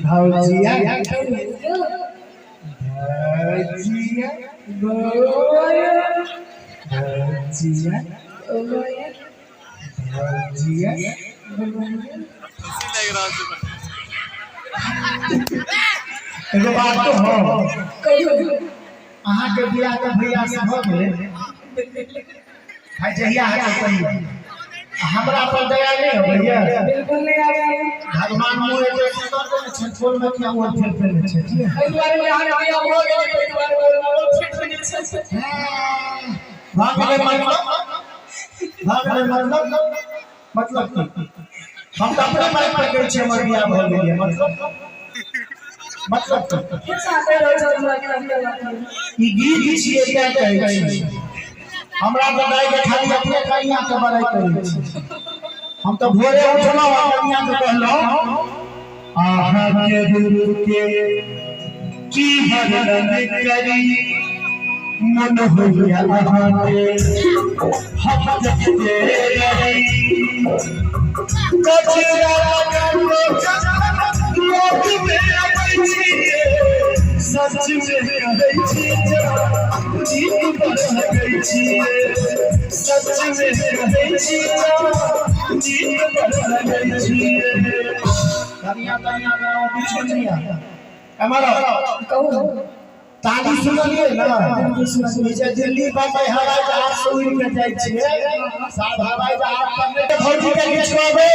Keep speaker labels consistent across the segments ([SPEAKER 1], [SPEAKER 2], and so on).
[SPEAKER 1] भौजिया भौजिया भौजिया एगो बात तो हो अहाँ के बियाह के भैया से हो गेले है जहिया है तो कहियो हमरा पर दया नहीं हो भैया
[SPEAKER 2] बिल्कुल नहीं आवे
[SPEAKER 1] भगवान मोरे के सुंदर के छछोल में क्या वो फिर फिर छै ठीक है
[SPEAKER 2] एहि द्वारे यहाँ बियाह हो गेले एहि द्वारे बोलना फिट बने छै
[SPEAKER 1] भागले मतलब हम तो अपने माइक पर कहै छी हमर बियाह भ गेलै मतलब
[SPEAKER 2] साथे रह हमरा के
[SPEAKER 1] ई गीत छियै क्या कहै छी हमरा बताई के खाली अपने कन्या के बड़ाई करै छी हम तो भोरे उठलो आ कन्या के कहलो आहा के रूप के की वर्णन करी मन होइया आहा के हम जते रही कचरा लगो लोक में आबै छी सच में कहै छी जीत पर लगै छी सच में कहै छी जीत पर लगै छी कनिया कनिया बिछनिया हमारा
[SPEAKER 2] कहू
[SPEAKER 1] ताली सुनलिए ना ई जे दिल्ली बम्बई हवाई जहाज से उड़ के जाय छिए सब हवाई जहाज पर भौजी के बिछवाबे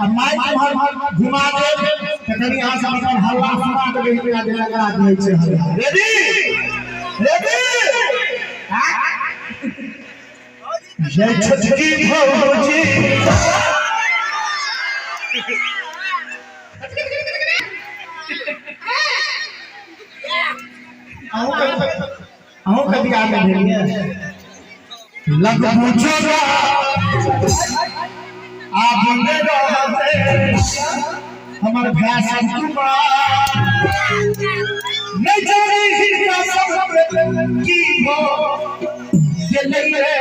[SPEAKER 1] आ माइक भर घुमा दे त कनी यहां से मतलब हवा सुना के बिना दे लगा दे छै रेडी रेडी जय छटकी भौजी आहू कभी आगे भेलिए लग पूछोगा आप मेरा हमारे भैंस नहीं जानी हिंदा सब की हो ये नहीं है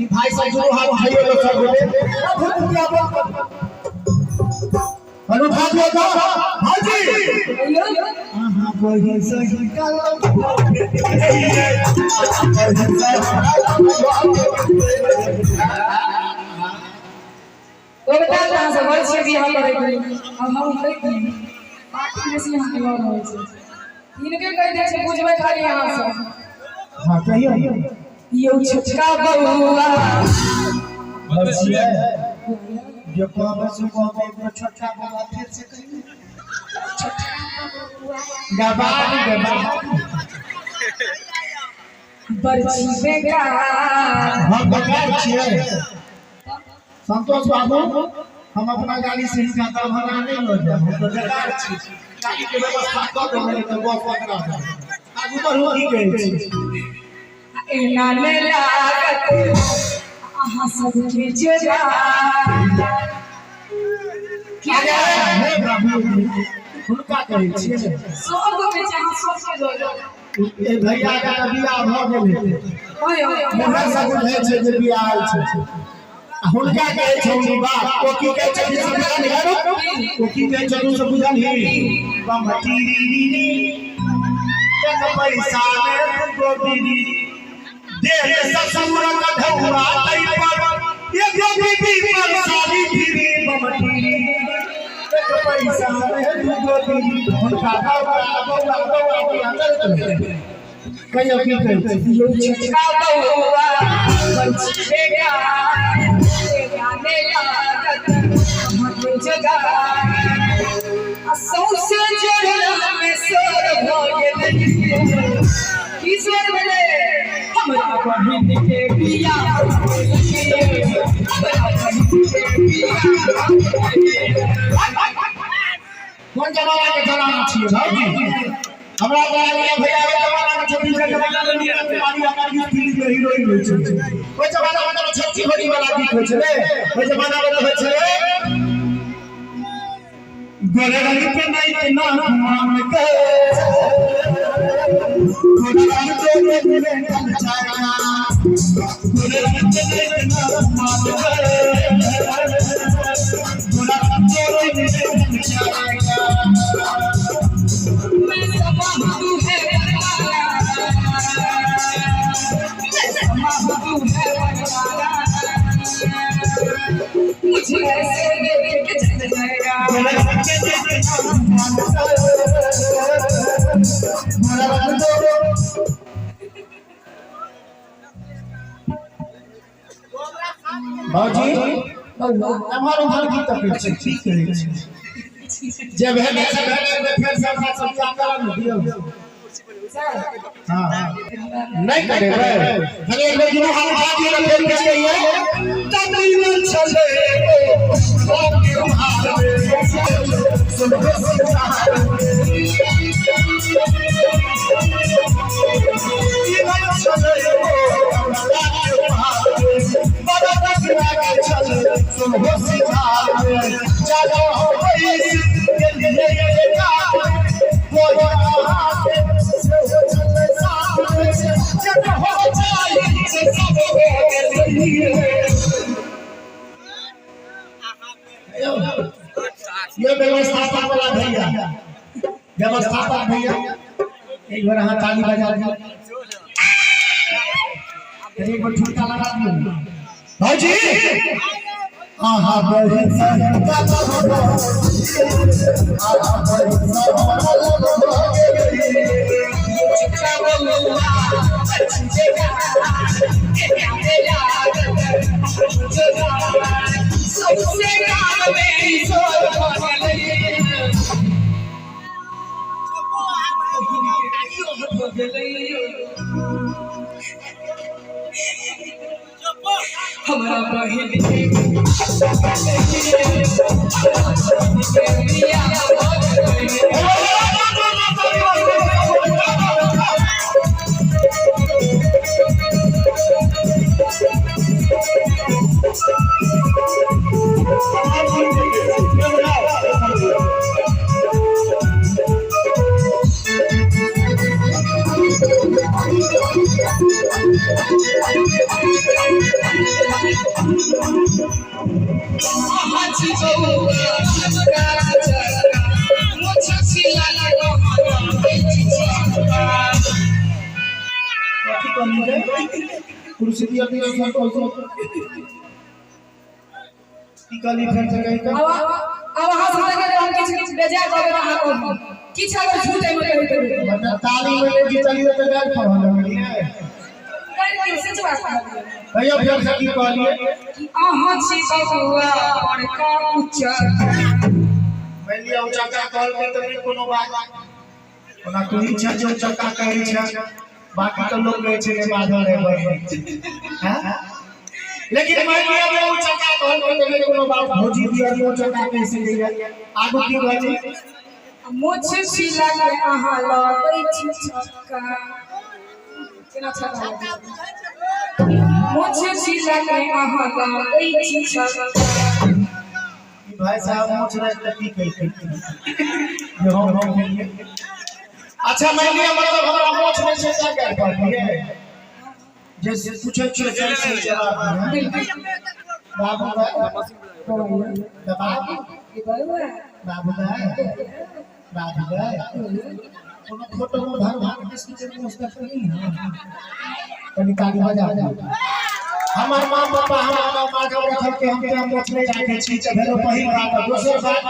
[SPEAKER 1] भाई साहब जो हाथ भाइयों लोग सब बोले अनुठा दिया था हाजी हां कोई सही काला
[SPEAKER 2] वो बता कहां से वर्ष भी हम करे हम नहीं पार्टी में से यहां के लोग होय छै इनके कह दे छै बुझबै खाली यहां से
[SPEAKER 1] हां कहियो
[SPEAKER 2] यो छोटका बउआ
[SPEAKER 1] बसिया जो कब सुबह में छोटका बउआ फिर से कहियो गबान
[SPEAKER 2] बरछी बेगा
[SPEAKER 1] हम बता छिए संतोष बाबू हम अपना गाड़ी से इनका दरभंगा नहीं ले जाए हम तो बेकार छी गाड़ी के व्यवस्था कर देबे तो बस पकड़ा आगू बढ़ो की कहै छी
[SPEAKER 2] एना ने लागत आहा सब के जगा
[SPEAKER 1] क्या है प्रभु हुनका कहै छी
[SPEAKER 2] सब के जहाँ सब के जोड़ो
[SPEAKER 1] ए भैया का बियाह भ गेलै मोहर सब कहै छै जे बियाह आयल छै हुनका कहै छै बात ओ की कहै छै समझा नहीं ओ की कहै छै तू सब बुझल ही बमटीरी तक पैसा में गोबीरी दे ससुर का ढौरा तई पर ये गोबीरी पर साली फिरी बमटीरी तक पैसा में गोबीरी हुनका बौआ कहियो की कहै छै
[SPEAKER 2] यो छोटका बउआ बरछी बेगा एना ने लागत आहा के जगा ईश्वर भेले हमरा बहिन के बिया हमरा बहिन के बिया
[SPEAKER 1] कौन जमाना के जमाना छिए भाई हमरा गालिया भैया जमाना के छब्बीस जमाना में नीला कुमारी आकर की फिल्म में हीरोइन होय छै ओइ जमाना में तो छक्की होली वाला गीत होय छै ओइ जमाना में होय छै गोरे रंग पे नाइट ना मान के गोरे रंग पे मेरे कल जाएगा गोरे रंग पे नाइट ना मान के गोरे रंग पे मेरे कल जाएगा
[SPEAKER 2] मैं समा तू है तू है मुझे ऐसे देख के चल जाएगा
[SPEAKER 1] बाजी हमारो घर की तकलीफ छै ठीक है जब है से फिर सब करन दियो हां नहीं करे भाई हर एक दिन हम बाजी में फेर के गई है तकलीफ चले ओ के हाथ में सुन ये व्यवस्थापक वाला भैया व्यवस्थापक भैया एक बार हाथ ताली बजा दियो एक बार ठुमका लगा दियो भाजी आहा बड़ी संता आहा बड़ी
[SPEAKER 2] सबसे काम मेरी सोच हमारा बहिन
[SPEAKER 1] कुर्सी दिया दिया सब को की काली फ्रेंड से कहीं
[SPEAKER 2] अब हां से लगे हम किछ बेजा करे रहा को किछ अगर झूठे में कहि देबे
[SPEAKER 1] मतलब ताली में जी चलिए तो गाल पर हो लगी है
[SPEAKER 2] सच बात
[SPEAKER 1] भैया फिर से की कहलिए
[SPEAKER 2] कि आहा छी बबुआ बड़का ऊंचा
[SPEAKER 1] भैया ऊंचा का कॉल पे तो नहीं कोनो बात ओना तू ही छ जो ऊंचा का कहै छ बाकी तो लोग कहे छे माधव रे भाई हां लेकिन मान लिया वो ऊंचा का कॉल पे तो नहीं कोनो बात भौजी दिया ऊंचा का कैसे दिया आगु की कहली
[SPEAKER 2] मोछ छिला के आहा लगै छी छक्का केना छक्का मोछ छिला के आहा लगै छी छक्का
[SPEAKER 1] भाई साहब मोछ रख की कहि ये हम के अच्छा मान लिया मतलब हमरा मोछ में से क्या कर पाती है जैसे पूछे छे से जवाब है बाबू बाबू फोटो में भर भर किसकी व्यवस्था नहीं है कभी काली बजा हमार मां पापा हमारा माधव रखल के हम के मोछ नहीं राखे छी त भेलो पहिल बात दोसर बात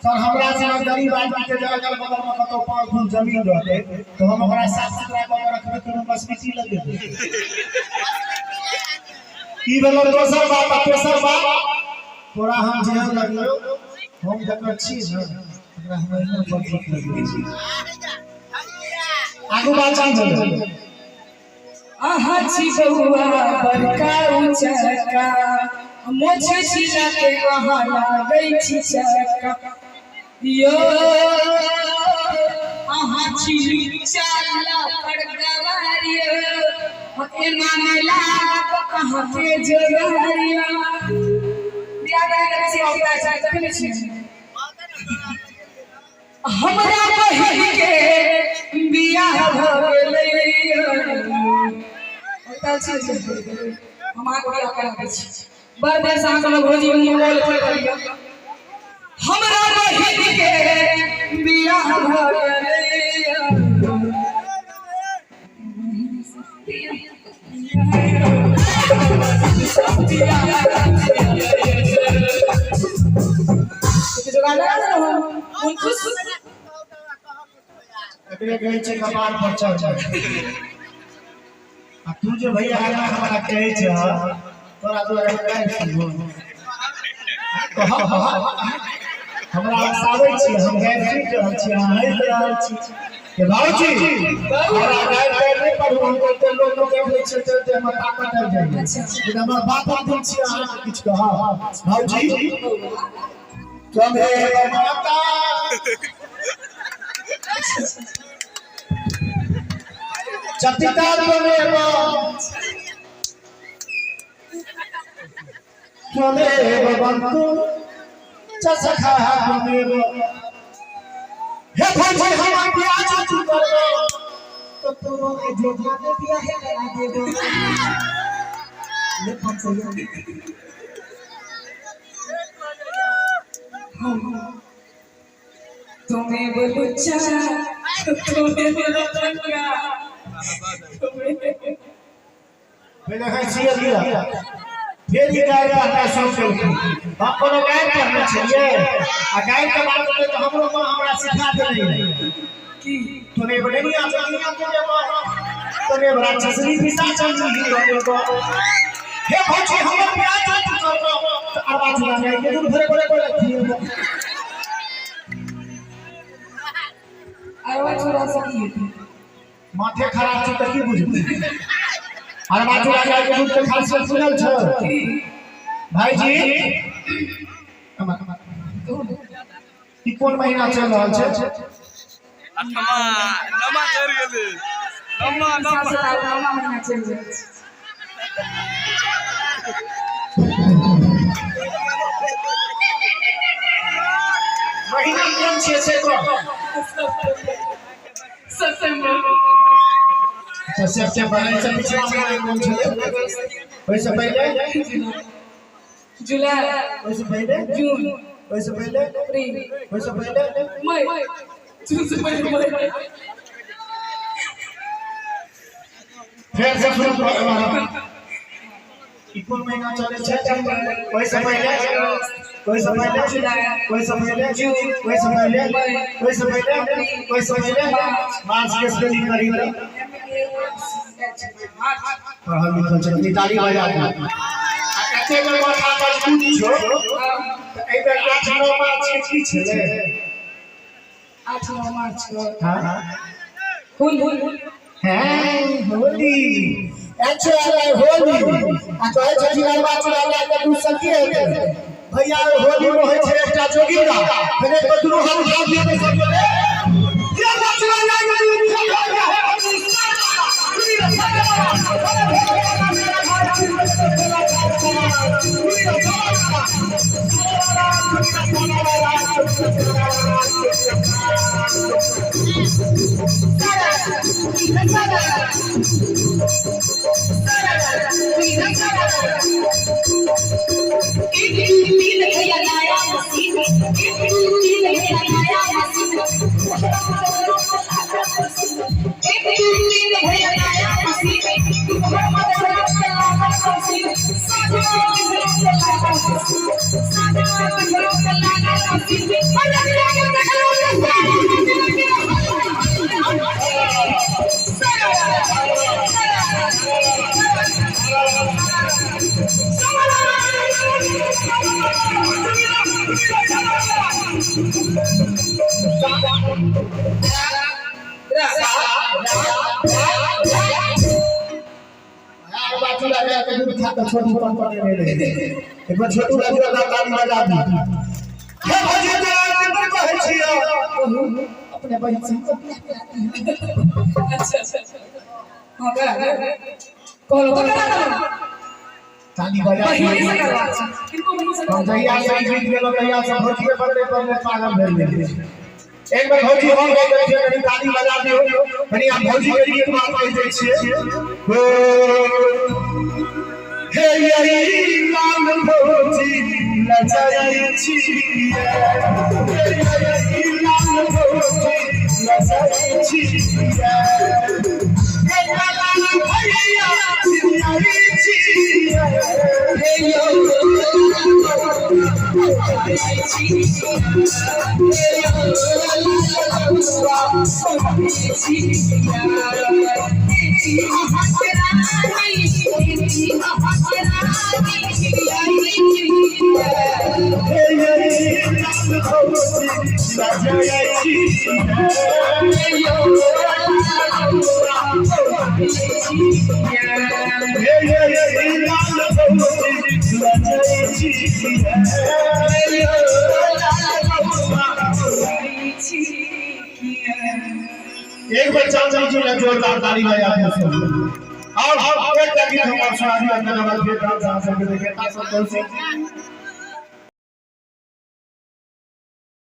[SPEAKER 1] सर हमरा से गरीब आदमी के जगह बगल में कतो 5 फुट जमीन रहते तो हम हमरा साफ सुथरा कर रखबे तो मस्मिती लगे की भेलो दोसर बात तोरा हम जेहन लगियो हम जकर छी न हमरा हम बहुत ठीक लगे छी आगू बात चल
[SPEAKER 2] आहा छी बउआ बड़का उचका मोछे छिला के कहाँ लागै छी चका यो आहा छी चाला पड़गवारियो ए मामला आहा के जोगारिया बिया गाना से होता है देखने छी हमरा बहिन के बियाह भ गेलै ओता छी हम आके बियाह करा छी बड़ देर से हम भोजी में मोबाइल खोल करियो हमरा बहिन के बियाह भ गेलै
[SPEAKER 1] एकरे कहै छै कपार पर चढ़ आ तू जे भैया आना हमरा कहै छ तोरा द्वारा काहे सुनबो हमरा आसाबै छी हम गैर सुन रहल छी अहाँ हंस रहल छी के बाबूजी हमरा गैर नहीं पढ़ू हम तो लोग देख लै छै ते हमर ताकत आबि जाइ छै हमर बाप दिन छी अहाँ किछ कह बाबूजी तुम्हें माता चतिका तुम्हें बंधु चसखा तुम्हें हे भौजी हम ब्याह तू करो तो तोरो के जोड़ा ने ब्याह करा देबो ले फंसे
[SPEAKER 2] तुम्हें बलुचा तुम्हें बलुचा
[SPEAKER 1] पहले है सिया दिया फिर ही गाय का शौक है हम कोनो गाय करना चाहिए आ गाय के बात में तो हमरो मां हमरा सिखा देले
[SPEAKER 2] की
[SPEAKER 1] तूने बड़े नहीं आ दुनिया के जब तूने राक्षसी पिशाच नहीं होने को हे भौजी हम ब्याह तू करो तो आवाज ना आए ये दूर भरे बड़े थिए
[SPEAKER 2] आवाज चुरा सकी
[SPEAKER 1] माथे खराब छ त की बुझबी अरे बात चुरा जाए के दूध के खासियत सुनल छ भाईजी ई कोन महीना चल रहल छै
[SPEAKER 3] नमा चढ़ गेलै नमा
[SPEAKER 2] महीना चल जाइ छै
[SPEAKER 1] महीना कोन छै से को
[SPEAKER 2] सितंबर
[SPEAKER 1] अच्छा सितंबर से पिछला महीना कौन छले वैसे पहले
[SPEAKER 2] जुलाई
[SPEAKER 1] वैसे पहले
[SPEAKER 2] जून
[SPEAKER 1] वैसे पहले
[SPEAKER 2] अप्रैल
[SPEAKER 1] वैसे पहले
[SPEAKER 2] मई जून से पहले मई
[SPEAKER 1] फिर से शुरू करो ई कोन महीना चले छै वैसे पहले वैसे पहले
[SPEAKER 2] जुलाई
[SPEAKER 1] वैसे पहले जून वैसे पहले वैसे पहले वैसे पहले मार्च के स्पेलिंग करी पढ़ल लिखल छै ताली बजा दे एते में माथा मजबूत छो त ए बेर 8 मार्च के की छले
[SPEAKER 2] 8 मार्च को
[SPEAKER 1] हां
[SPEAKER 2] होली
[SPEAKER 1] हैं होली अच्छा होली आ कहे छै कि लड़वा चला ले के तू सखी है भैया होली में होय छै एकटा जोगिंदा फिर एक बदरू हम उठा दिए तो सब बोले ये बात चला ले के बात लगा के दूध खा के छोटू पन पकड़े रहे एक बार छोटू राजा का ताली बजा दी हे भौजी तोरा अंदर कहै छियो अपने बहन से
[SPEAKER 2] अच्छा हां करा कॉल
[SPEAKER 1] ताली बजा
[SPEAKER 2] इनको मुंह से
[SPEAKER 1] हम जइया से जीत गेलो तइया से भौजी के बड़े पर पागल भेल गेल एक बार भौजी हम गए थे कनी ताली बजा दियो कनी आप भौजी के गीत बात कह दै छियै हे यही लाल भौजी लजाई छियै हे यही लाल भौजी लजाई छियै हे लाल भैया लजाई छियै हे एक बार चाचा जी ने जोरदार ताली बजा दी और एक तक हम सुना दिया अंदर फिर काम से देखे ता संतोष